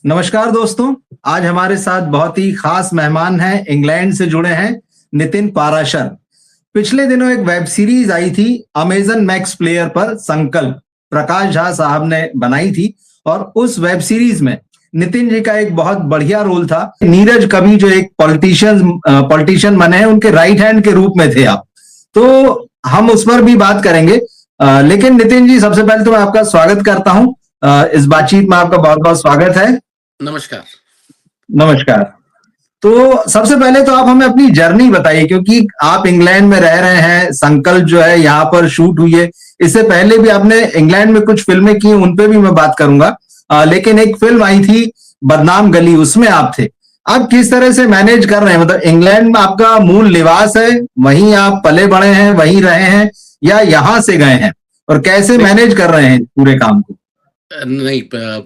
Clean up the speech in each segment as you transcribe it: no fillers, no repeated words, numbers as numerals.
नमस्कार दोस्तों। आज हमारे साथ बहुत ही खास मेहमान हैं, इंग्लैंड से जुड़े हैं, नितिन पाराशर। पिछले दिनों एक वेब सीरीज आई थी अमेजन मैक्स प्लेयर पर, संकल्प, प्रकाश झा साहब ने बनाई थी। और उस वेब सीरीज में नितिन जी का एक बहुत बढ़िया रोल था। नीरज कवि जो एक पॉलिटिशियन बने हैं, उनके राइट हैंड के रूप में थे आप। तो हम उस पर भी बात करेंगे। लेकिन नितिन जी, सबसे पहले तो मैं आपका स्वागत करता हूं। इस बातचीत में आपका बहुत बहुत स्वागत है। नमस्कार। नमस्कार। तो सबसे पहले तो आप हमें अपनी जर्नी बताइए, क्योंकि आप इंग्लैंड में रह रहे हैं, संकल्प जो है यहाँ पर शूट हुई है। इससे पहले भी आपने इंग्लैंड में कुछ फिल्में की, उन पे भी मैं बात करूंगा। लेकिन एक फिल्म आई थी बदनाम गली, उसमें आप थे। आप किस तरह से मैनेज कर रहे हैं? मतलब इंग्लैंड में आपका मूल निवास है, वहीं आप पले बड़े हैं, वहीं रहे हैं, या यहाँ से गए हैं? और कैसे मैनेज कर रहे हैं पूरे काम को? नहीं,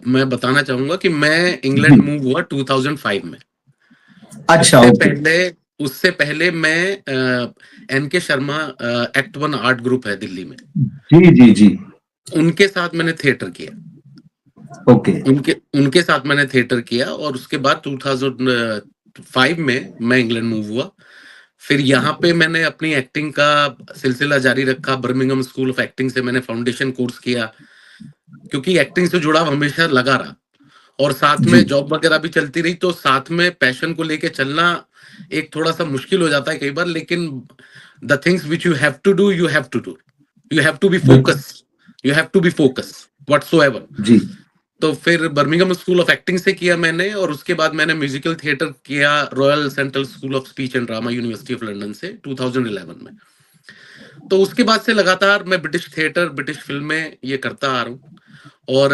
मैं बताना चाहूंगा कि मैं इंग्लैंड मूव हुआ 2005 में। अच्छा। उससे पहले मैं N K Sharma act one art group है दिल्ली में, जी जी जी। उनके साथ मैंने थिएटर किया। ओके। उनके साथ मैंने थिएटर किया और उसके बाद 2005 में मैं इंग्लैंड मूव हुआ। फिर यहाँ पे मैंने अपनी एक्टिंग का सिलसिला जारी रखा। बर्मिंघम स्कूल ऑफ एक्टिंग से मैंने फाउंडेशन कोर्स किया, क्योंकि एक्टिंग से जुड़ाव हमेशा लगा रहा और साथ में जॉब वगैरह भी चलती रही। तो साथ में पैशन को लेके चलना एक थोड़ा सा मुश्किल हो जाता है कई बार, लेकिन the things which you have to do, you have to do, you have to be focus, you have to be focus whatsoever. जी। तो फिर बर्मिंघम स्कूल ऑफ एक्टिंग से किया मैंने, और उसके बाद मैंने म्यूजिकल थिएटर किया royal central school of speech and drama, university of London से 2011 में। तो उसके बाद से लगातार मैं ब्रिटिश थिएटर, ब्रिटिश फिल्में ये करता आ रहा हूँ। और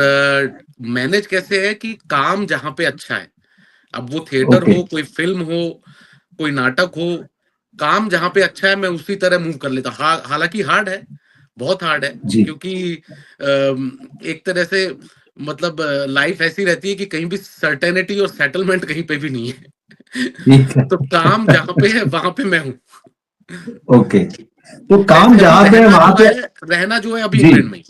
मैनेज कैसे है कि काम जहां पे अच्छा है, अब वो थिएटर हो, कोई फिल्म हो, कोई नाटक हो, काम जहां पे अच्छा है मैं उसी तरह मूव कर लेता हूँ। हालांकि हार्ड है, बहुत हार्ड है, क्योंकि एक तरह से मतलब लाइफ ऐसी रहती है कि कहीं भी सर्टेनिटी और सेटलमेंट कहीं पे भी नहीं है। तो काम जहां पे है वहां पे मैं हूँ। ओके। तो काम जहां पे है वहां पे रहना जो है अभी इंग्लैंड में।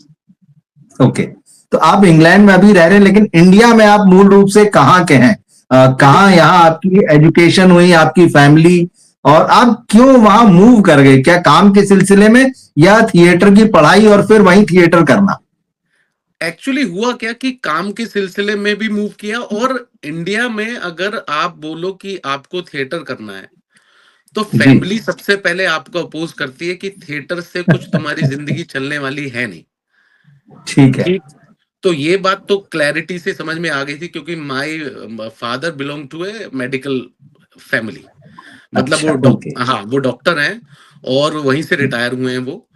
ओके। तो आप इंग्लैंड में अभी रह रहे हैं, लेकिन इंडिया में आप मूल रूप से कहाँ के हैं? कहाँ यहाँ आपकी एजुकेशन हुई, आपकी फैमिली, और आप क्यों वहां मूव कर गए? क्या काम के सिलसिले में, या थिएटर की पढ़ाई और फिर वहीं थिएटर करना? एक्चुअली हुआ क्या कि काम के सिलसिले में भी मूव किया, और इंडिया में अगर आप बोलो कि आपको थिएटर करना है तो फैमिली सबसे पहले आपको अपोज करती है कि थिएटर से कुछ तुम्हारी जिंदगी चलने वाली है नहीं। ठीक है। तो ये बात तो क्लैरिटी से समझ में आ गई थी, क्योंकि my father belong to a medical family. मतलब वो डॉक्टर हैं और वहीं से रिटायर हुए हैं वो।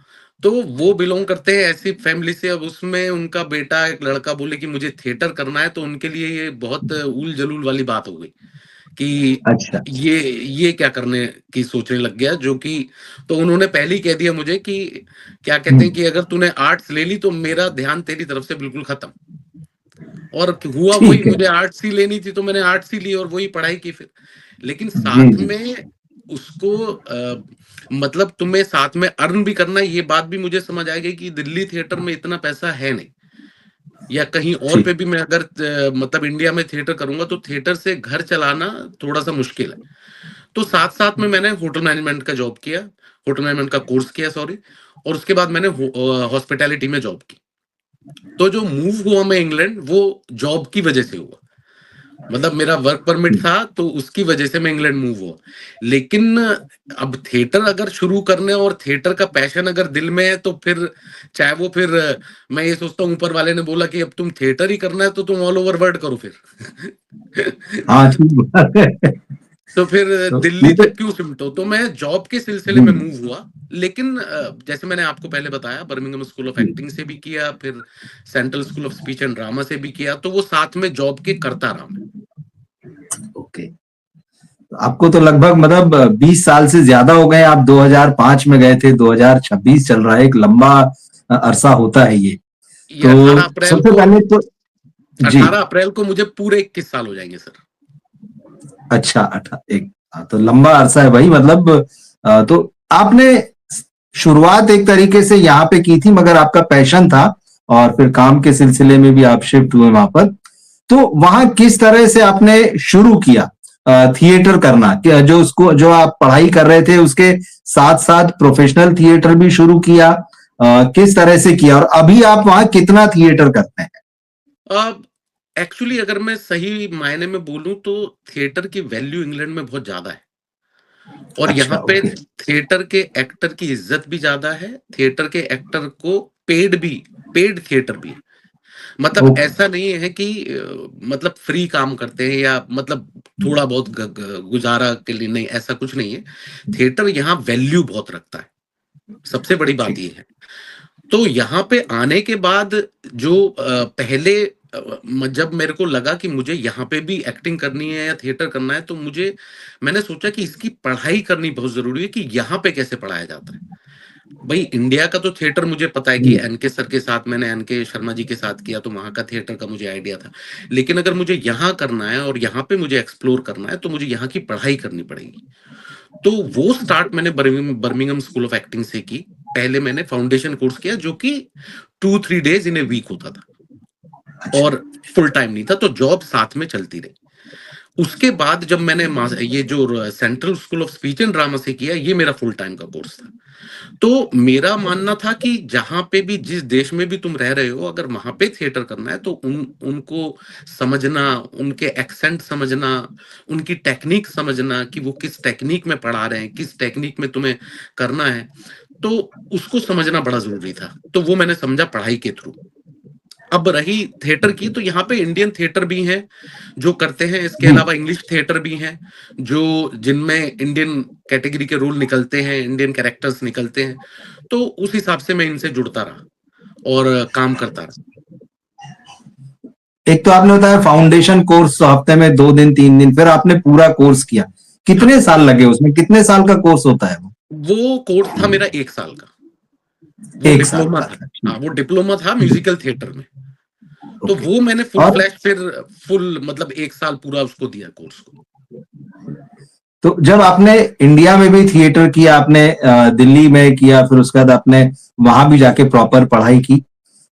तो वो बिलोंग करते हैं ऐसी फैमिली से। अब उसमें उनका बेटा, एक लड़का, बोले कि मुझे थिएटर करना है, तो उनके लिए ये बहुत उल जलूल वाली बात हो गई कि अच्छा। ये क्या करने की सोचने लग गया। जो कि तो उन्होंने पहले ही कह दिया मुझे कि क्या कहते हैं कि अगर तूने आर्ट्स ले ली तो मेरा ध्यान तेरी तरफ से बिल्कुल खत्म। और हुआ वही, मुझे आर्ट्स ही लेनी थी तो मैंने आर्ट्स ही ली और वही पढ़ाई की फिर। लेकिन साथ में उसको मतलब तुम्हें साथ में अर्न भी करना है, ये बात भी मुझे समझ आ गई कि दिल्ली थिएटर में इतना पैसा है नहीं, या कहीं और पे भी मैं अगर मतलब इंडिया में थिएटर करूंगा तो थिएटर से घर चलाना थोड़ा सा मुश्किल है। तो साथ साथ में मैंने होटल मैनेजमेंट का जॉब किया, होटल मैनेजमेंट का कोर्स किया, सॉरी। और उसके बाद मैंने हॉस्पिटैलिटी में जॉब की। तो जो मूव हुआ मैं इंग्लैंड, वो जॉब की वजह से हुआ। मतलब मेरा वर्क परमिट था तो उसकी वजह से मैं इंग्लैंड मूव हुआ। लेकिन अब थिएटर अगर शुरू करने और थिएटर का पैशन अगर दिल में है तो फिर चाहे वो फिर मैं ये सोचता हूँ, ऊपर वाले ने बोला कि अब तुम थिएटर ही करना है तो तुम ऑल ओवर वर्ल्ड करो फिर। तो फिर दिल्ली तक क्यों सिमटो? तो मैं जॉब के सिलसिले में मूव हुआ। लेकिन जैसे मैंने आपको पहले बताया, बर्मिंघम स्कूल ऑफ एक्टिंग से भी किया, फिर central school of speech and drama से भी किया, तो वो साथ में जॉब के करता रहा मैं। ओके। आपको तो लगभग मतलब 20 साल से ज्यादा हो गए। आप 2005 में गए थे, 2026 चल रहा है, एक लंबा अरसा होता है ये। तो 18 अप्रैल को मुझे पूरे 21 साल हो जाएंगे सर। अच्छा, तो लंबा अरसा है भाई। मतलब तो आपने शुरुआत एक तरीके से यहाँ पे की थी, मगर आपका पैशन था और फिर काम के सिलसिले में भी आप शिफ्ट हुए वहां पर। तो वहां किस तरह से आपने शुरू किया थिएटर करना, कि जो उसको जो आप पढ़ाई कर रहे थे उसके साथ साथ प्रोफेशनल थिएटर भी शुरू किया, किस तरह से किया, और अभी आप वहां कितना थिएटर करते हैं? अब एक्चुअली अगर मैं सही मायने में बोलूं तो थिएटर की वैल्यू इंग्लैंड में बहुत ज्यादा है, और अच्छा, यहाँ पे ओके। थिएटर के एक्टर की इज्जत भी ज्यादा है, थिएटर के एक्टर को पेड थिएटर भी है। मतलब ओके। ऐसा नहीं है कि मतलब फ्री काम करते हैं या मतलब थोड़ा बहुत गुजारा के लिए, नहीं, ऐसा कुछ नहीं है। थिएटर यहाँ वैल्यू बहुत रखता है, सबसे बड़ी बात ठीक। ये है। तो यहाँ पे आने के बाद जो पहले जब मेरे को लगा कि मुझे यहाँ पे भी एक्टिंग करनी है या थिएटर करना है, तो मैंने सोचा कि इसकी पढ़ाई करनी बहुत जरूरी है कि यहाँ पे कैसे पढ़ाया जाता है। भाई इंडिया का तो थिएटर मुझे पता है कि जी। एनके सर के साथ, मैंने एनके शर्मा जी के साथ किया, तो वहां का थिएटर का मुझे आइडिया था। लेकिन अगर मुझे यहाँ करना है और यहाँ पे मुझे एक्सप्लोर करना है, तो मुझे यहाँ की पढ़ाई करनी पड़ेगी। तो वो स्टार्ट मैंने बर्मिंघम स्कूल ऑफ एक्टिंग से की। पहले मैंने फाउंडेशन कोर्स किया जो कि 2-3 डेज इन ए वीक होता था, अच्छा। और फुल टाइम नहीं था, तो जॉब साथ में चलती रही। उसके बाद जब मैंने ये जो central school of speech and drama से किया, ये मेरा फुल टाइम का कोर्स था। तो मेरा मानना था कि जहां पे भी, जिस देश में भी तुम रह रहे हो, अगर वहां पे थिएटर करना है तो उनको समझना, उनके एक्सेंट समझना, उनकी टेक्निक समझना कि वो किस टेक्निक में पढ़ा रहे हैं, किस टेक्निक में तुम्हें करना है, तो उसको समझना बड़ा जरूरी था। तो वो मैंने समझा पढ़ाई के थ्रू। अब रही थिएटर की, तो यहाँ पे इंडियन थिएटर भी हैं जो करते हैं, इसके जी। अलावा इंग्लिश थिएटर भी हैं जो जिनमें इंडियन कैटेगरी के रोल निकलते हैं, इंडियन कैरेक्टर्स निकलते हैं। तो उस हिसाब से मैं इनसे जुड़ता रहा और काम करता रहा। एक तो आपने बताया फाउंडेशन कोर्स, तो हफ्ते में 2 दिन 3 दिन, फिर आपने पूरा कोर्स किया। हाँ, कितने साल लगे उसमें, कितने साल का कोर्स होता है वो? वो कोर्स था मेरा 1 साल का। वो 1 साल डिप्लोमा का था। था, हाँ, ठीक। वो डिप्लोमा था म्यूजिकल थिएटर में। तो ओके। वो मैंने फुल और फ्लैश, फिर फुल मतलब 1 साल पूरा उसको दिया, कोर्स को। तो जब आपने इंडिया में भी थिएटर किया, आपने दिल्ली में किया, फिर उसके बाद आपने वहां भी जाके प्रॉपर पढ़ाई की,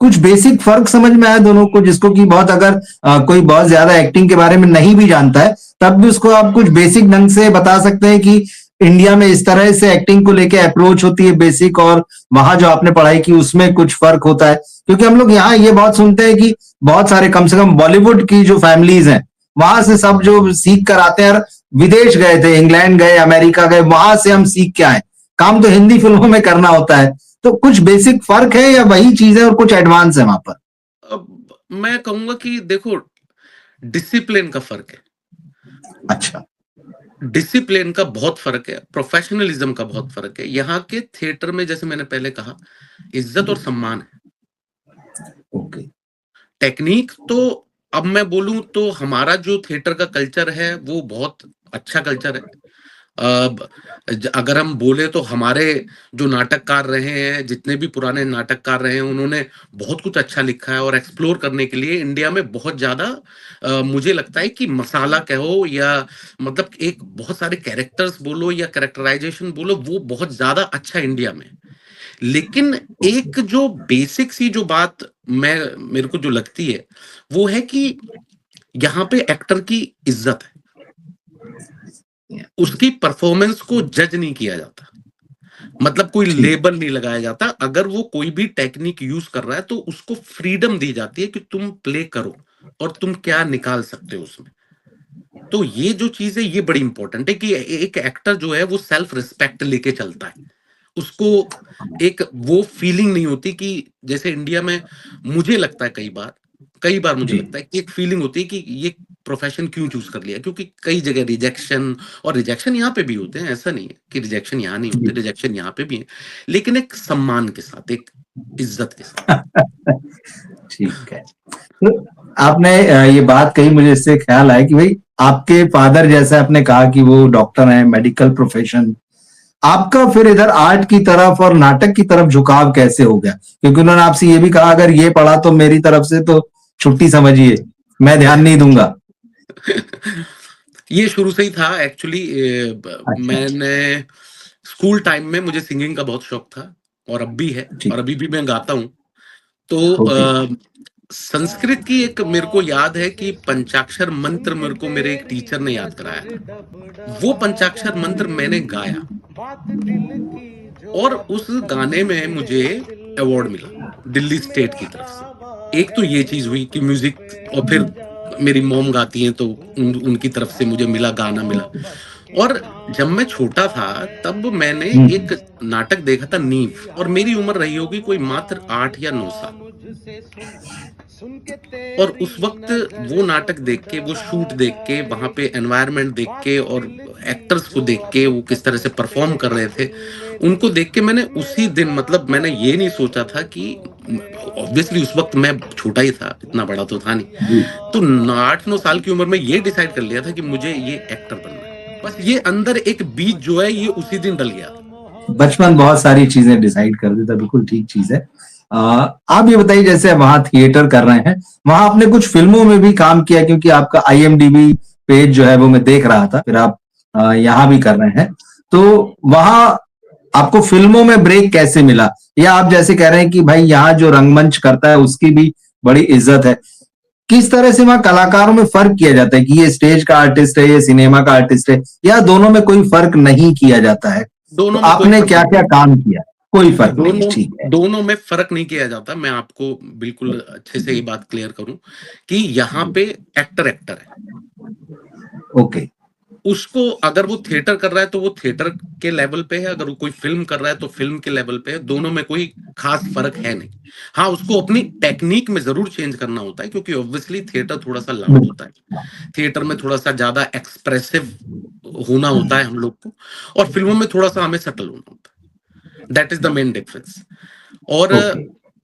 कुछ बेसिक फर्क समझ में आया दोनों को, जिसको कि बहुत, अगर कोई बहुत ज्यादा एक्टिंग के बारे में नहीं भी जानता है, तब भी उसको आप कुछ बेसिक ढंग से बता सकते हैं कि इंडिया में इस तरह से एक्टिंग को लेके अप्रोच होती है बेसिक, और वहां जो आपने पढ़ाई की उसमें कुछ फर्क होता है? क्योंकि हम लोग यहाँ ये बहुत सुनते हैं कि बहुत सारे, कम से कम बॉलीवुड की जो फैमिलीज हैं, वहां से सब जो सीख कर आते हैं, और विदेश गए थे, इंग्लैंड गए, अमेरिका गए, वहां से हम सीख के आए, काम तो हिंदी फिल्मों में करना होता है। तो कुछ बेसिक फर्क है या वही चीज है और कुछ एडवांस है वहां पर? अब मैं कहूंगा कि देखो, डिसिप्लिन का फर्क है। अच्छा। डिसिप्लिन का बहुत फर्क है, प्रोफेशनलिज्म का बहुत फर्क है। यहाँ के थिएटर में, जैसे मैंने पहले कहा, इज्जत और सम्मान है। ओके। टेक्निक तो, अब मैं बोलूं तो हमारा जो थिएटर का कल्चर है वो बहुत अच्छा कल्चर है। अब अगर हम बोले तो हमारे जो नाटककार रहे हैं, जितने भी पुराने नाटककार रहे हैं, उन्होंने बहुत कुछ अच्छा लिखा है, और एक्सप्लोर करने के लिए इंडिया में बहुत ज्यादा मुझे लगता है कि मसाला कहो या मतलब एक बहुत सारे कैरेक्टर्स बोलो या कैरेक्टराइजेशन बोलो, वो बहुत ज्यादा अच्छा इंडिया में है। लेकिन एक जो बेसिक सी जो बात मैं मेरे को जो लगती है, वो है कि यहाँ पे एक्टर की इज्जत है, उसकी परफॉर्मेंस को जज नहीं किया जाता। मतलब कोई ठीक। लेबल नहीं लगाया जाता। अगर वो कोई भी टेक्निक यूज कर रहा है तो उसको फ्रीडम दी जाती है कि तुम प्ले करो और तुम क्या निकाल सकते हो उसमें। तो ये जो चीज है, ये बड़ी इंपॉर्टेंट है कि एक एक्टर जो है वो सेल्फ रिस्पेक्ट लेके चलता है। उसको एक वो फीलिंग नहीं होती कि जैसे इंडिया में, मुझे लगता है कई बार मुझे जी। लगता है कि एक फीलिंग होती है कि ये प्रोफेशन क्यों चूज कर लिया, क्योंकि कई जगह रिजेक्शन, और रिजेक्शन यहाँ पे भी होते हैं, ऐसा नहीं है कि रिजेक्शन यहाँ नहीं होते, जी। रिजेक्शन यहाँ पे भी है, लेकिन एक सम्मान के साथ, एक इज्जत के साथ। ठीक है। तो आपने ये बात कही, मुझे इससे ख्याल आया कि भाई आपके फादर, जैसे आपने कहा कि वो डॉक्टर हैं, मेडिकल प्रोफेशन, आपका फिर इधर आर्ट की तरफ और नाटक की तरफ झुकाव कैसे हो गया? क्योंकि उन्होंने आपसे ये भी कहा, अगर ये पढ़ा तो मेरी तरफ से तो छुट्टी समझिए, मैं ध्यान नहीं दूंगा। ये शुरू से ही था एक्चुअली। अच्छा, अच्छा। मैंने स्कूल टाइम में, मुझे सिंगिंग का बहुत शौक था, और अब भी है, और ठीक। अभी भी मैं गाता हूँ। तो ओके। संस्कृत की एक मेरे को याद है कि पंचाक्षर मंत्र मेरे को मेरे एक टीचर ने याद कराया था। वो पंचाक्षर मंत्र मैंने गाया और उस गाने में मुझे अवार्ड मिला दिल्ली स्टेट की तरफ से। एक तो ये चीज हुई कि म्यूजिक, और फिर मेरी मॉम गाती हैं तो उनकी तरफ से मुझे मिला, गाना मिला। और जब मैं छोटा था तब मैंने एक नाटक देखा था नींव, और मेरी उम्र रही होगी कोई मात्र 8 या 9 साल। और उस वक्त वो नाटक देख के, वो शूट देख के, वहां पे एनवायरनमेंट देख के और एक्टर्स को देख के वो किस तरह से परफॉर्म कर रहे थे, उनको देख के मैंने उसी दिन, मतलब मैंने ये नहीं सोचा था कि, ऑब्वियसली उस वक्त मैं छोटा ही था, इतना बड़ा तो था नहीं, तो 8-9 साल की उम्र में ये डिसाइड कर लिया था कि मुझे ये एक्टर बनना है। बस ये अंदर एक बीज जो है ये उसी दिन डल गया था। बचपन बहुत सारी चीजें डिसाइड कर देता, बिल्कुल ठीक चीज है। आप ये बताइए, जैसे वहां थिएटर कर रहे हैं, वहां आपने कुछ फिल्मों में भी काम किया, क्योंकि आपका IMDb पेज जो है वो मैं देख रहा था, फिर आप यहाँ भी कर रहे हैं, तो वहां आपको फिल्मों में ब्रेक कैसे मिला? या आप जैसे कह रहे हैं कि भाई यहाँ जो रंगमंच करता है उसकी भी बड़ी इज्जत है, किस तरह से वहां कलाकारों में फर्क किया जाता है कि ये स्टेज का आर्टिस्ट है, ये सिनेमा का आर्टिस्ट है, या दोनों में कोई फर्क नहीं किया जाता है? दोनों तो आपने क्या क्या काम किया? कोई फर्क नहीं, ठीक है। दोनों में फर्क नहीं किया जाता। मैं आपको बिल्कुल अच्छे से ये बात क्लियर करूं कि यहाँ पे एक्टर है, ओके, उसको अगर वो थिएटर कर रहा है तो वो थिएटर के लेवल पे है, अगर वो कोई फिल्म कर रहा है तो फिल्म के लेवल पे है। दोनों में कोई खास फर्क है नहीं। हाँ, उसको अपनी टेक्निक में जरूर चेंज करना होता है, क्योंकि ऑब्वियसली थिएटर थोड़ा सा लाउड होता है, थिएटर में थोड़ा सा ज्यादा एक्सप्रेसिव होना होता है हम लोग को, और फिल्मों में थोड़ा सा हमें सटल होना होता है। That is the main difference. और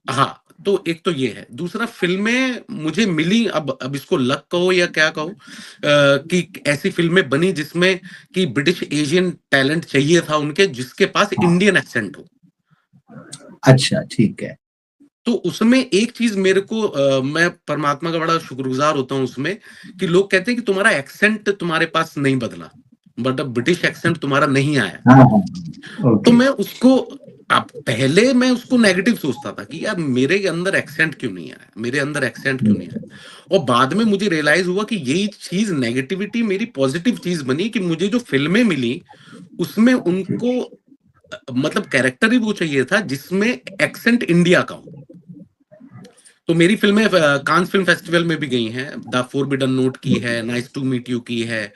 हाँ, तो एक तो ये है। दूसरा, फिल्में मुझे मिली, अब इसको लक कहो या क्या कहो, कि ऐसी फिल्में बनी जिसमें कि ब्रिटिश एशियन टैलेंट चाहिए था उनके, जिसके पास इंडियन एक्सेंट हो। अच्छा, ठीक है। तो उसमें एक चीज मेरे को, मैं परमात्मा का बड़ा शुक्रगुजार होता हूँ उसमें, कि लोग कहते हैं कि तुम्हारा एक्सेंट तुम्हारे पास नहीं बदला, बट ब्रिटिश एक्सेंट तुम्हारा नहीं आया। तो मैं उसको, अब पहले मैं उसको नेगेटिव सोचता था कि यार मेरे अंदर एक्सेंट क्यों नहीं आया, मेरे अंदर एक्सेंट क्यों नहीं आया। और बाद में मुझे रियलाइज हुआ कि यही चीज, नेगेटिविटी मेरी पॉजिटिव चीज बनी, कि मुझे जो फिल्में मिली उसमें उनको मतलब कैरेक्टर ही वो चाहिए था जिसमें एक्सेंट इंडिया का हो। तो मेरी फिल्में कांस फिल्म फेस्टिवल में भी गई हैं, द फोरबिडन नोट की है, नाइस टू मीट यू की है,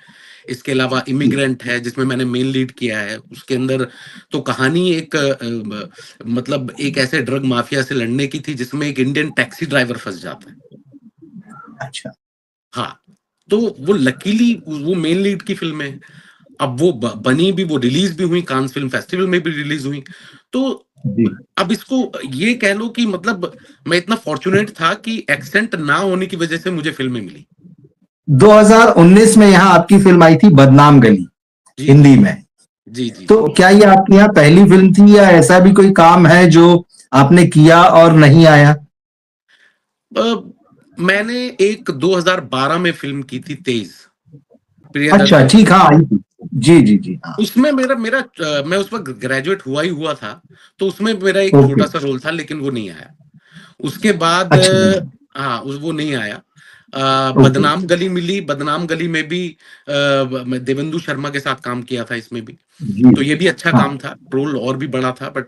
इसके अलावा इमिग्रेंट है जिसमें मैंने मेन लीड किया है। उसके अंदर तो कहानी एक मतलब एक ऐसे ड्रग माफिया से लड़ने की थी जिसमें एक इंडियन टैक्सी ड्राइवर फंस जाता है। अच्छा, हाँ, तो वो लकीली वो मेन लीड की फिल्म है। अब वो बनी भी, वो रिलीज भी हुई, कांस फिल्म फेस्टिवल में भी रिलीज हुई। तो अब इसको ये कह लो कि मतलब मैं इतना फॉर्चुनेट था कि एक्सेंट ना होने की वजह से मुझे फिल्में मिली। 2019 में यहाँ आपकी फिल्म आई थी बदनाम गली, हिंदी में। जी। तो क्या ये आपकी यहाँ पहली फिल्म थी, या ऐसा भी कोई काम है जो आपने किया और नहीं आया? मैंने एक 2012 में फिल्म की थी तेज। अच्छा, ठीक, हाँ, आई थी। जी, हाँ। उसमें मेरा मैं उस वक्त ग्रेजुएट हुआ था, तो उसमें मेरा एक छोटा सा रोल था, लेकिन वो नहीं आया। उसके बाद हाँ, वो नहीं आया। बदनाम गली मिली। बदनाम गली में भी मैं देवेंदु शर्मा के साथ काम किया था इसमें भी, तो ये भी अच्छा काम था। रोल और भी बड़ा था, बट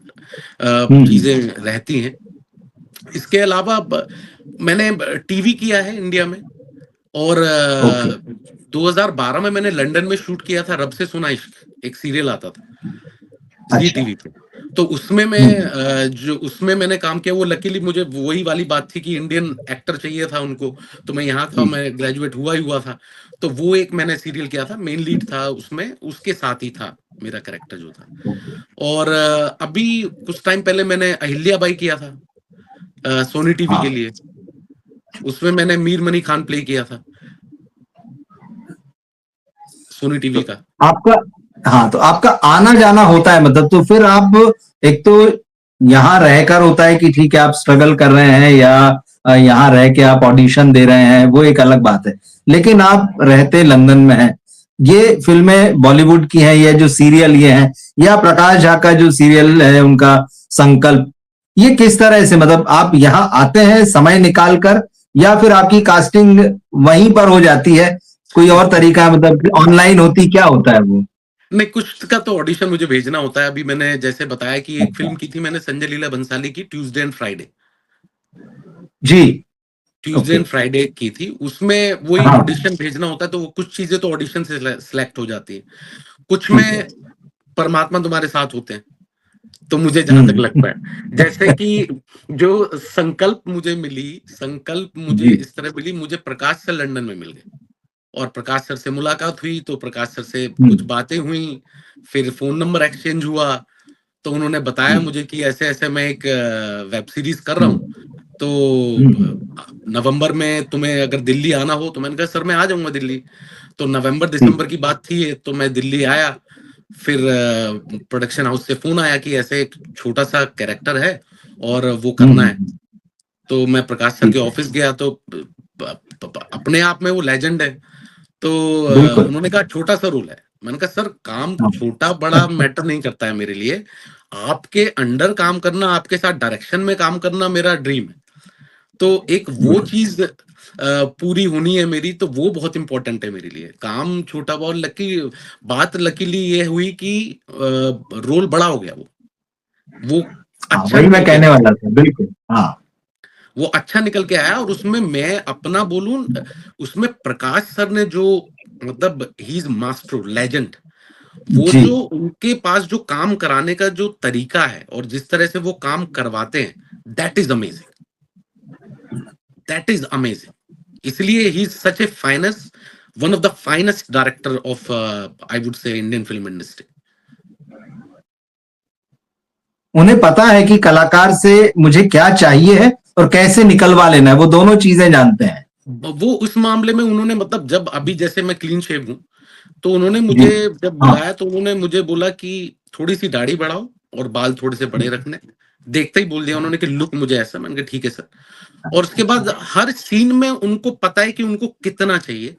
चीजें रहती हैं। इसके अलावा मैंने टीवी किया है इंडिया में, और 2012 में मैंने लंदन में शूट किया था रब से सुना इश्क, एक सीरियल आता था जी टीवी पे। तो उसमें मैं जो उसमें मैंने काम किया, वो लकीली मुझे वही वाली बात थी कि इंडियन एक्टर चाहिए था उनको, तो मैं यहाँ था, मैं ग्रेजुएट हुआ था, तो वो एक मैंने सीरियल किया था, मेन लीड था उसमें, उसके साथ ही था मेरा कैरेक्टर जो था। और अभी कुछ टाइम पहले मैंने अहिल्याबाई किया था सोनी टीवी के लिए, उसमें मैंने मीर मनी खान प्ले किया था सोनी टीवी का। आपका, हाँ, तो आपका आना जाना होता है, मतलब तो फिर आप, एक तो यहाँ रहकर होता है कि ठीक है आप स्ट्रगल कर रहे हैं, या यहाँ रह के आप ऑडिशन दे रहे हैं, वो एक अलग बात है, लेकिन आप रहते लंदन में हैं। ये फिल्में बॉलीवुड की हैं, ये जो सीरियल ये हैं, या प्रकाश झा का जो सीरियल है उनका संकल्प, ये किस तरह से, मतलब आप यहाँ आते हैं समय निकाल कर, या फिर आपकी कास्टिंग वहीं पर हो जाती है, कोई और तरीका है, मतलब ऑनलाइन होती, क्या होता है वो? नहीं, कुछ का तो ऑडिशन मुझे भेजना होता है। अभी मैंने जैसे बताया कि एक अच्छा। फ़िल्म की थी मैंने संजय लीला भंसाली की, ट्यूज़डे एंड फ्राइडे। जी। Tuesday okay. एंड फ्राइडे की थी, उसमें वही हाँ। ऑडिशन भेजना होता है, तो वो कुछ चीज़ें तो ऑडिशन से सिलेक्ट हो जाती हैं। कुछ ठीक है। में परमात्मा तुम्हारे साथ होते हैं, तो मुझे जहाँ तक लगता है। जैसे हम्म। कि जो संकल्प मुझे मिली, संकल्प मुझे जी। इस तरह मिली, मुझे प्रकाश सर लंदन में मिल गए और प्रकाश सर से मुलाकात हुई, तो प्रकाश सर से कुछ हम्म। बातें हुई, फिर फ़ोन नंबर एक्सचेंज हुआ, तो उन्होंने बताया हम्म। मुझे कि ऐसे-ऐसे मैं एक वेब सीरीज़ कर रहा हूँ, हम्म। तो हम्म। नवंबर में तुम्हें अगर दिल्ली आना हो, तो मैंने कहा सर मैं आ जाऊँगा दिल्ली। तो ठीक। नवंबर-दिसंबर की बात थी, तो मैं दिल्ली आया। फिर प्रोडक्शन हाउस से फ़ोन आया कि ऐसे एक छोटा-सा कैरेक्टर है और वो करना है। हम्म। तो मैं प्रकाश सर के ठीक है। ऑफ़िस गया, तो प प प अपने आप में वो लेजेंड है। तो बिल्कुल। उन्होंने कहा छोटा-सा रोल है। मैंने कहा सर काम हाँ। छोटा-बड़ा मैटर नहीं करता है मेरे लिए। आपके अंडर काम करना, आपके साथ डायरेक्शन में काम करना मेरा ड्रीम है। तो एक वो गुड। चीज़ पूरी होनी है मेरी, तो वो बहुत इम्पोर्टेंट है मेरे लिए। काम छोटा बहुत बात लकीली ये हुई कि रोल बड़ा हो गया वो। वो हाँ, अच्छा वही मैं निकल के कहने आया। वाला था, बिल्कुल। हाँ। वो अच्छा निकल के आया और उसमें मैं अपना बोलूँ उसमें प्रकाश सर ने जो मतलब ही इज़ मास्टर लेजेंड। वो जी। जो उनके पास जो काम कराने का जो तरीका है और जिस तरह से वो काम करवाते हैं, that is amazing, that is amazing. इसलिए he is such a finest one of the finest director of I would say Indian film industry. उन्हें पता है कि कलाकार से मुझे क्या चाहिए है और कैसे निकलवा लेना है, वो दोनों चीजें जानते हैं। वो उस मामले में उन्होंने मतलब जब अभी जैसे मैं क्लीन शेव हूँ, तो उन्होंने जी। मुझे जब हाँ। बुलाया तो उन्होंने मुझे बोला कि थोड़ी-सी दाढ़ी बढ़ाओ और बाल थोड़े से बड़े रखने। देखते ही बोल दिया उन्होंने कि लुक मुझे ऐसा। मैंने कहा ठीक है सर। और उसके बाद हर सीन में उनको पता है कि उनको कितना चाहिए,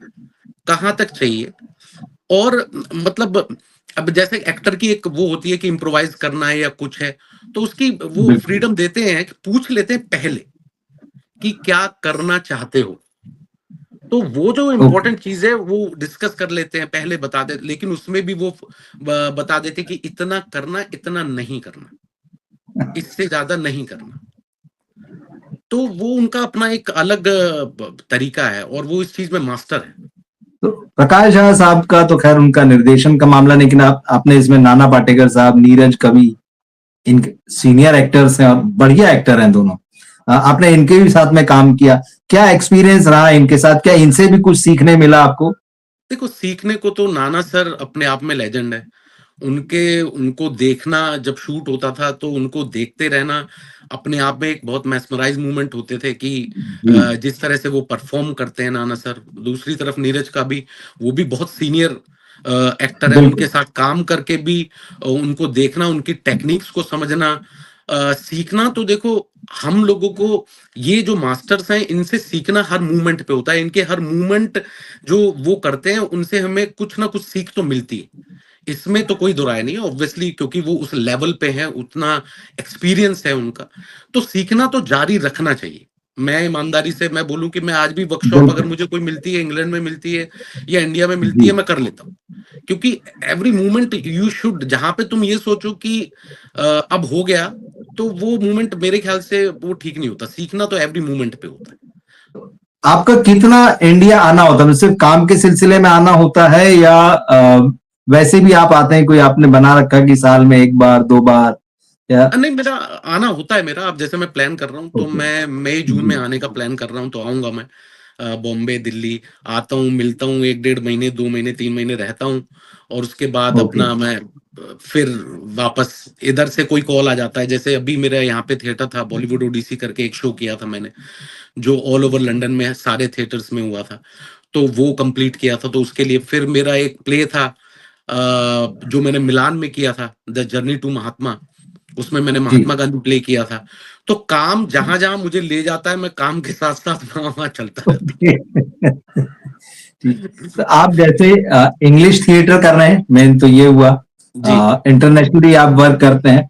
कहाँ तक चाहिए और मतलब अब जैसे एक्टर की एक वो होती है कि इम्प्रोवाइज़ करना है या कुछ है, तो उसकी वो बिल्कुल। फ्रीडम देते हैं कि पूछ लेते हैं पहले कि क्या करना चाहते हो? तो वो जो ओके। इम्पोर्टेंट चीज़ है वो डिस्कस कर लेते हैं, पहले बता दे लेकिन उसमें भी वो बता देते कि इतना करना, इतना नहीं करना, इससे ज़्यादा नहीं करना। तो वो उनका अपना एक अलग तरीका है और वो इस चीज़ में मास्टर है। तो प्रकाश झा साहब का तो खैर उनका निर्देशन का मामला, लेकिन आपने इसमें नाना पाटेकर साहब, नीरज कवि, इन सीनियर एक्टर्स हैं और बढ़िया एक्टर हैं दोनों। आपने इनके भी साथ में काम किया, क्या एक्सपीरियंस रहा इनके साथ? क्या इनसे भी कुछ सीखने मिला आपको? देखो सीखने को तो नाना सर अपने आप में लेजेंड है। उनके उनको देखना जब शूट होता था तो उनको देखते रहना अपने आप में एक बहुत मेस्मराइज़ मोमेंट होते थे कि जी। जिस तरह से वो परफ़ॉर्म करते हैं नाना सर। दूसरी तरफ नीरज का भी वो भी बहुत सीनियर एक्टर है। उनके बिल्कुल। साथ काम करके भी उनको देखना, उनकी टेक्निक्स को समझना सीखना तो देखो हम लोगों को ये जो मास्टर्स हैं इनसे सीखना हर मूवमेंट पे होता है। इनके हर मूवमेंट जो वो करते हैं उनसे हमें कुछ ना कुछ सीख तो मिलती है। इसमें तो कोई दो राय नहीं है ऑब्वियसली क्योंकि वो उस लेवल पे हैं, उतना एक्सपीरियंस है उनका, तो सीखना तो जारी रखना चाहिए। मैं ईमानदारी से मैं बोलूँ कि मैं आज भी वर्कशॉप अगर बिल्कुल। मुझे कोई मिलती है, इंग्लैंड में मिलती है या इंडिया में मिलती जी। है, मैं कर लेता हूँ। क्योंकि एवरी मोमेंट यू शुड जहाँ पे तुम ये सोचो कि अब हो गया, तो वो मोमेंट मेरे ख्याल से वो ठीक नहीं होता। सीखना तो एवरी मोमेंट पे होता है। आपका कितना इंडिया आना होता है? सिर्फ काम के सिलसिले में आना होता है या वैसे भी आप आते हैं, कोई आपने बना रखा कि साल में एक बार दो बार या? नहीं मेरा आना होता है मेरा। अब जैसे मैं प्लान कर रहा हूँ तो ओके। मैं मई जून में जी। आने का प्लान कर रहा हूँ तो आऊँगा मैं। बॉम्बे, दिल्ली आता हूँ, मिलता हूँ 1 डेढ़ महीने, 2 महीने, 3 महीने रहता हूँ और उसके बाद ओके। अपना मैं फिर वापस इधर से कोई कॉल आ जाता है। जैसे अभी मेरा यहाँ पे थिएटर था बॉलीवुड ओडीसी करके एक शो किया था मैंने, जो ऑल ओवर लंदन में सारे थिएटर्स में हुआ था। तो वो कंप्लीट किया था तो उसके लिए फिर मेरा एक प्ले था जो मैंने मिलान में किया था, द जर्नी टू महात्मा। उसमें मैंने जी। महात्मा गांधी प्ले किया था। तो काम जहाँ-जहाँ मुझे ले जाता है, मैं काम के साथ-साथ वहाँ-वहाँ चलता रहता ओके। ठीक। हूँ। तो आप जैसे इंग्लिश थिएटर कर रहे हैं, मेन तो ये हुआ, जी। इंटरनेशनली आप वर्क करते हैं,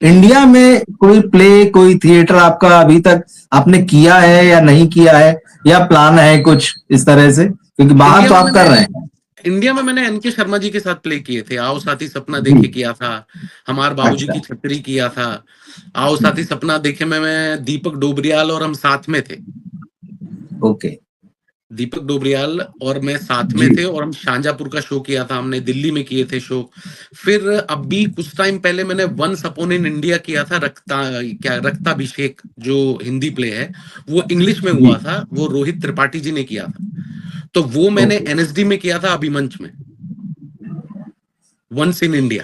इंडिया में कोई प्ले, कोई थिएटर आपका अभी तक आपने किया है या नहीं किया है, या प्लान है कुछ इस तरह से, क्योंकि बाहर इंडिया तो में आप कर मैंने रहे हैं? इंडिया में मैंने एनके शर्मा जी के साथ प्ले किए थे। आओ साथी सपना जी। देखे किया था, हमार बाबूजी अच्छा। की छतरी किया था। आओ साथी सपना देखे में मैं दीपक डोबरियाल और हम साथ में थे। ओके। दीपक डोबरियाल और मैं साथ में जी। थे, और हम शाहजहाँपुर का शो किया था, हमने दिल्ली में किए थे शो। फिर अभी कुछ टाइम पहले मैंने वंस अपॉन इन इंडिया किया था, रक्ताभिषेक जो हिंदी प्ले है, वो इंग्लिश में जी। हुआ था, वो रोहित त्रिपाठी जी ने किया था। तो वो मैंने ओके। एनएसडी में किया था अभिमंच में, वंस इन इंडिया,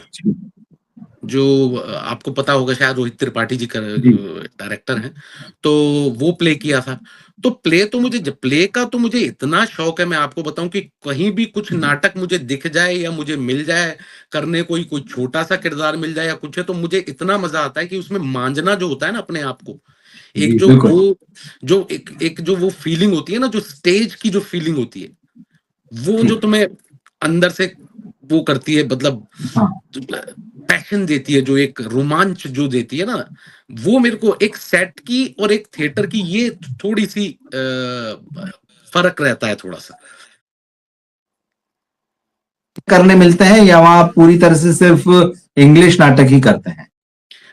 जो आपको पता होगा शायद, रोहित त्रिपाठी जी का जी। डायरेक्टर हैं। तो वो प्ले किया था। तो प्ले का तो मुझे इतना शौक है, मैं आपको बताऊं कि कहीं भी कुछ नाटक मुझे दिख जाए या मुझे मिल जाए करने, कोई छोटा सा किरदार मिल जाए या कुछ है, तो मुझे इतना मजा आता है कि उसमें मांझना जो होता है ना अपने आप को, एक जी। जो बिल्कुल। वो जो एक जो वो फीलिंग होती है ना, जो स्टेज की जो फीलिंग होती है, वो जी। जो तुम्हें अंदर से वो करती है, मतलब हाँ। पैशन देती है, जो एक रोमांच जो देती है ना, वो मेरे को एक सेट की और एक थिएटर की ये थोड़ी सी फर्क रहता है थोड़ा सा। करने मिलते हैं, या वहां आप पूरी तरह से सिर्फ इंग्लिश नाटक ही करते हैं?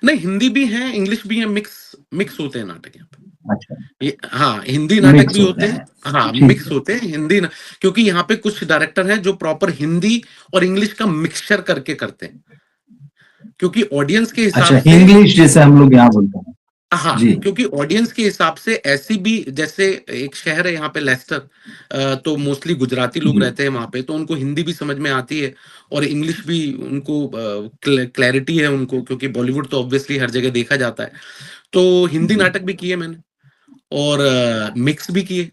नहीं, हिंदी भी है, इंग्लिश भी है, मिक्स मिक्स होते हैं नाटक यहाँ अच्छा। पे। हाँ, हिंदी नाटक मिक्स भी होते होते हैं। हैं। हाँ, ठीक मिक्स है। होते हैं क्योंकि यहाँ पे कुछ डायरेक्टर हैं जो प्रॉपर हिंदी और इंग्लिश का मिक्सचर करके करते हैं, क्योंकि ऑडियंस के हिसाब अच्छा, से। इंग्लिश जैसे हम लोग यहाँ बोलते हैं। हाँ, जी। क्योंकि ऑडियंस के हिसाब से ऐसी भी, जैसे एक शहर है यहाँ पे लेस्टर, तो मोस्टली गुजराती लोग जी। रहते हैं वहाँ पे, तो उनको हिंदी भी समझ में आती है और इंग्लिश भी उनको क्लैरिटी है उनको, क्योंकि बॉलीवुड तो ऑब्वियसली हर जगह देखा जाता है। तो हिंदी जी। नाटक भी किए मैंने, और मिक्स भी किए।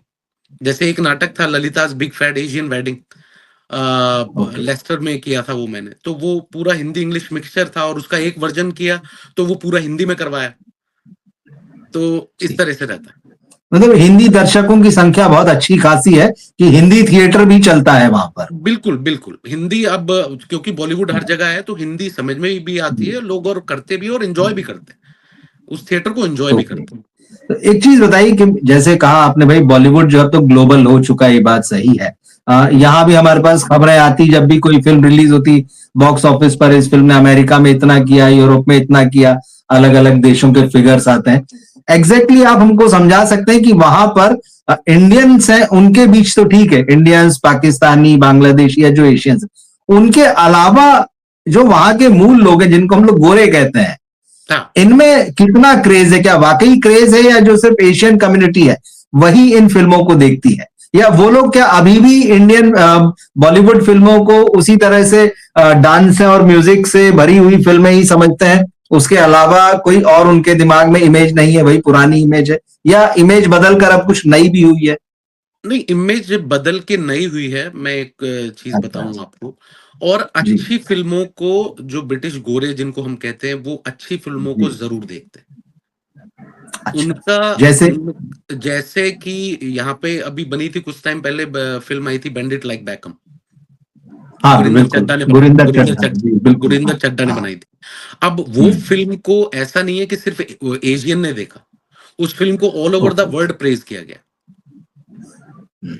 जैसे एक नाटक था Lalita's big fat Asian wedding, okay. Leicester में किया था वो मैंने, तो वो पूरा हिंदी इंग्लिश मिक्सचर था, और उसका एक वर्जन किया तो वो पूरा हिंदी में करवाया। तो इस ठीक। तरह से रहता है। मतलब हिंदी दर्शकों की संख्या बहुत अच्छी खासी है कि हिंदी थिएटर भी चलता है वहां पर। बिल्कुल, बिल्कुल। हिंदी अब, क्योंकि बॉलीवुड हर जगह है, तो हिंदी समझ में भी आती जी। है लोग, और करते भी और एन्जॉय भी करते हैं। उस थिएटर को एन्जॉय भी ओके। करते हैं। तो एक चीज बताइए कि जैसे कहा आपने भाई, बॉलीवुड जो अब तो ग्लोबल हो चुका है, ये बात सही है। यहाँ भी हमारे पास खबरें आती जब भी कोई फिल्म रिलीज होती, बॉक्स ऑफिस पर इस फिल्म ने अमेरिका में इतना किया, यूरोप में इतना किया, अलग अलग देशों के फिगर्स आते हैं। एग्जैक्टली आप हमको समझा सकते हैं कि वहां पर इंडियंस हैं, उनके बीच तो ठीक है, इंडियंस, पाकिस्तानी, बांग्लादेशी या जो एशियंस, उनके अलावा जो वहां के मूल लोग हैं, जिनको हम लोग गोरे कहते हैं, हाँ। इनमें कितना क्रेज है? क्या वाकई क्रेज है, या जो सिर्फ एशियन कम्युनिटी है वही इन फिल्मों को देखती है, या वो लोग क्या अभी भी इंडियन बॉलीवुड फिल्मों को उसी तरह से डांस और म्यूजिक से भरी हुई फिल्में ही समझते हैं, उसके अलावा कोई और उनके दिमाग में इमेज नहीं है, वही पुरानी इमेज है, या इमेज बदलकर अब कुछ नई भी हुई है? नहीं, इमेज बदल के नई हुई है। मैं एक चीज़ अच्छा। बताऊँ आपको, और जी। अच्छी फ़िल्मों को जो ब्रिटिश गोरे जिनको हम कहते हैं, वो अच्छी फ़िल्मों जी। को ज़रूर देखते हैं। अच्छा। उनका जैसे? उन जैसे कि यहाँ पे अभी बनी थी कुछ टाइम पहले, फ़िल्म आई थी बैंडिट लाइक बैकहम। हाँ, बिल्कुल। गुरिंदर चड्ढा, जी बिल्कुल, गुरिंदर हाँ। चड्ढा ने हाँ। बनाई थी। अब वो फ़िल्म को ऐसा नहीं है कि सिर्फ़ एशियन ने देखा। उस फ़िल्म को all over the okay. World praise किया गया।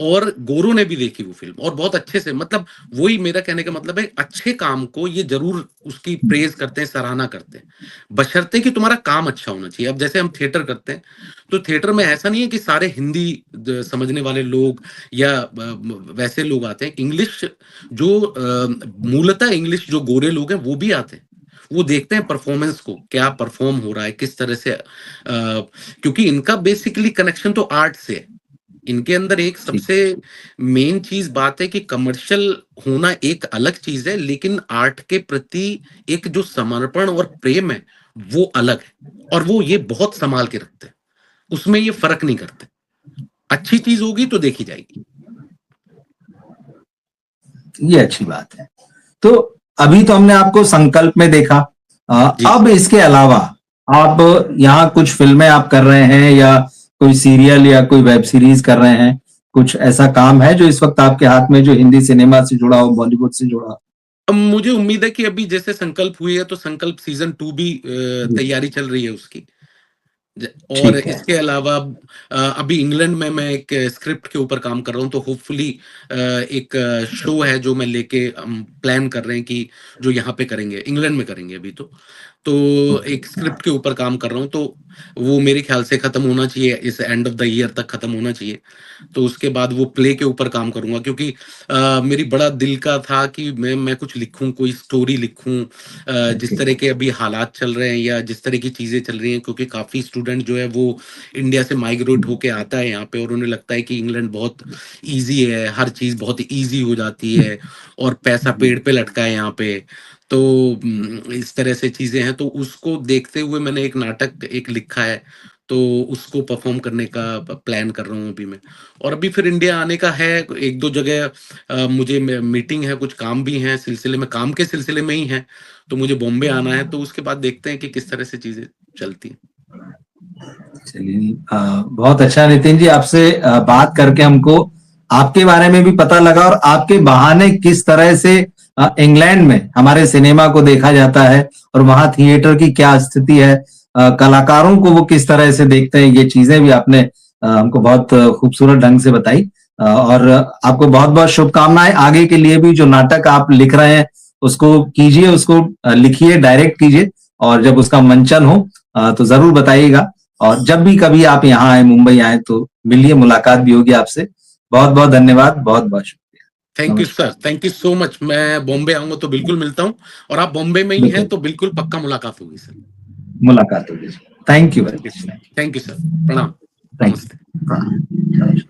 और गोरों ने भी देखी वो फ़िल्म, और बहुत अच्छे से, मतलब वही मेरा कहने का मतलब है, अच्छे काम को ये ज़रूर उसकी प्रेज़ करते हैं, सराहना करते हैं। बशर्ते कि तुम्हारा काम अच्छा होना चाहिए। अब जैसे हम थिएटर करते हैं, तो थिएटर में ऐसा नहीं है कि सारे हिंदी समझने वाले लोग या वैसे लोग आते हैं। इंग्लिश जो मूलतः इंग्लिश जो गोरे लोग हैं, वो भी आते हैं। वो देखते हैं परफ़ॉर्मेंस को, क्या परफ़ॉर्म हो रहा है, किस तरह से, क्योंकि इनका बेसिकली कनेक्शन तो आर्ट से है। इनके अंदर एक ठीक। सबसे मेन चीज़ बात है कि कमर्शियल होना एक अलग चीज़ है, लेकिन आर्ट के प्रति एक जो समर्पण और प्रेम है, वो अलग है, और वो ये बहुत सँभाल के रखते हैं। उसमें ये फ़र्क नहीं करते। अच्छी चीज़ होगी तो देखी जाएगी। ये अच्छी बात है। तो अभी तो हमने आपको संकल्प में देखा, जी। अब इसके अलावा आप यहाँ कुछ फिल्में आप कर रहे हैं, या कोई सीरियल या कोई वेब सीरीज कर रहे हैं? कुछ ऐसा काम है जो इस वक्त आपके हाथ में, जो हिंदी सिनेमा से जुड़ा हो, बॉलीवुड से जुड़ा हो? अब मुझे उम्मीद है कि अभी जैसे संकल्प हुई है तो संकल्प सीजन 2 भी जी, तैयारी चल रही है उसकी। और ठीक है। इसके अलावा अभी इंग्लैंड में मैं एक स्क्रिप्ट के ऊपर काम कर रहा हूँ, तो होपफुली एक शो है जो मैं लेके हम प्लान कर रहे हैं कि जो यहाँ पे करेंगे, इंग्लैंड में करेंगे अभी तो। तो ओके, एक स्क्रिप्ट के ऊपर काम कर रहा हूँ, तो वो मेरे ख्याल से खत्म होना चाहिए, इस एंड ऑफ द ईयर तक खत्म होना चाहिए। तो उसके बाद वो प्ले के ऊपर काम करूँगा, क्योंकि मेरी बड़ा दिल का था कि मैं कुछ लिखूँ, कोई स्टोरी लिखूँ, ओके। जिस तरह के अभी हालात चल रहे हैं या जिस तरह की चीज़ें चल रही हैं, क्योंकि काफ़ी स्टूडेंट जो है वो इंडिया से माइग्रेट होके आता है यहाँ पे, और उन्हें लगता है कि इंग्लैंड बहुत ईज़ी है, हर चीज़ बहुत ईज़ी हो जाती है और पैसा जी, पेड़ पे लटका है यहाँ पे। तो इस तरह से चीज़ें हैं, तो उसको देखते हुए मैंने एक नाटक एक लिखा है, तो उसको परफ़ॉर्म करने का प्लान कर रहा हूँ अभी मैं। और अभी फिर इंडिया आने का है, 1-2 जगह मुझे मीटिंग है, कुछ काम भी हैं, सिलसिले में काम के सिलसिले में ही है, तो मुझे बॉम्बे आना है, तो उसके बाद देखते हैं कि किस तरह से चीज़ें चलती हैं। चलिए, बहुत अच्छा नितिन जी, आपसे बात करके हमको आपके बारे में भी पता लगा और आपके बहाने किस तरह से इंग्लैंड में हमारे सिनेमा को देखा जाता है और वहां थिएटर की क्या स्थिति है, कलाकारों को वो किस तरह से देखते हैं, ये चीजें भी आपने हमको बहुत खूबसूरत ढंग से बताई। और आपको बहुत बहुत शुभकामनाएं आगे के लिए भी। जो नाटक आप लिख रहे हैं उसको कीजिए, उसको लिखिए, डायरेक्ट कीजिए, और जब उसका मंचन हो तो जरूर बताइएगा। और जब भी कभी आप यहाँ आए, मुंबई आए, तो मिलिए, मुलाकात भी होगी आपसे। बहुत बहुत धन्यवाद, बहुत बहुत शुक्रिया। थैंक यू नमस्कार। Sir, thank you so much. मैं बॉम्बे आऊँगा तो बिल्कुल मिलता हूँ, और आप बॉम्बे में ही हैं बिल्कुल तो बिल्कुल पक्का मुलाकात होगी सर। मुलाकात होगी। Thank you very thank you much. Sir, thank you sir, प्रणाम, थैंक नमस्ते। यू।